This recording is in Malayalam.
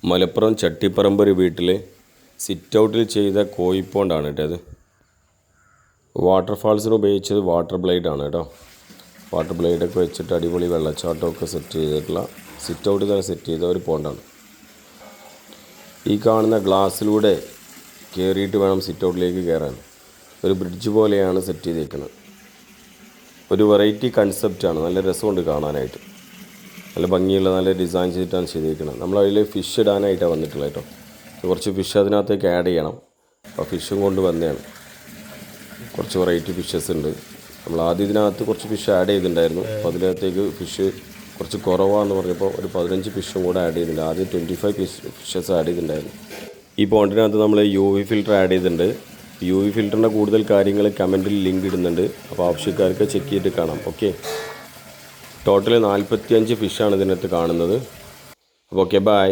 മലപ്പുറം ചട്ടിപ്പറമ്പ് ഒരു വീട്ടിൽ സിറ്റ് ഔട്ടിൽ ചെയ്ത കോഴിപ്പോണ്ടാണ് കേട്ടോ അത്. വാട്ടർഫാൾസിന് ഉപയോഗിച്ചത് വാട്ടർ ബ്ലേഡാണ് കേട്ടോ. വാട്ടർ ബ്ലേഡൊക്കെ വെച്ചിട്ട് അടിപൊളി വെള്ളച്ചാട്ടമൊക്കെ സെറ്റ് ചെയ്തിട്ടുള്ള സിറ്റ് ഔട്ടിൽ തന്നെ സെറ്റ് ചെയ്ത ഒരു പോണ്ടാണ്. ഈ കാണുന്ന ഗ്ലാസ്സിലൂടെ കയറിയിട്ട് വേണം സിറ്റ് ഔട്ടിലേക്ക് കയറാൻ. ഒരു ബ്രിഡ്ജ് പോലെയാണ് സെറ്റ് ചെയ്തേക്കുന്നത്. ഒരു വെറൈറ്റി കൺസെപ്റ്റാണ്, നല്ല രസമുണ്ട് കാണാനായിട്ട്. നല്ല ഭംഗിയുള്ള നല്ല ഡിസൈൻ ചെയ്തിട്ടാണ് ചെയ്തിരിക്കുന്നത്. നമ്മളതിൽ ഫിഷ് ഇടാനായിട്ടാണ് വന്നിട്ടുള്ളത് കേട്ടോ. കുറച്ച് ഫിഷ് അതിനകത്തേക്ക് ആഡ് ചെയ്യണം. അപ്പോൾ ഫിഷും കൊണ്ട് വന്നതാണ്. കുറച്ച് വെറൈറ്റി ഫിഷസ് ഉണ്ട്. നമ്മൾ ആദ്യം ഇതിനകത്ത് കുറച്ച് ഫിഷ് ആഡ് ചെയ്തിട്ടുണ്ടായിരുന്നു. അപ്പോൾ അതിനകത്തേക്ക് ഫിഷ് കുറച്ച് കുറവാണെന്ന് പറഞ്ഞപ്പോൾ ഒരു 15 ഫിഷും കൂടെ ആഡ് ചെയ്തിട്ടുണ്ട്. ആദ്യം 25 ഫിഷസ് ആഡ് ചെയ്തിട്ടുണ്ടായിരുന്നു. ഈ പോണ്ടിനകത്ത് നമ്മൾ UV ഫിൽറ്റർ ആഡ് ചെയ്തിട്ടുണ്ട്. UV ഫിൽറ്ററിൻ്റെ കൂടുതൽ കാര്യങ്ങൾ കമൻറ്റിൽ ലിങ്ക് ഇടുന്നുണ്ട്. അപ്പോൾ ആവശ്യക്കാർക്ക് ചെക്ക് ചെയ്തിട്ട് കാണാം. ഓക്കെ, ടോട്ടൽ 45 ഫിഷാണ് ഇതിനകത്ത് കാണുന്നത്. അപ്പോൾ ഓക്കെ, ബൈ.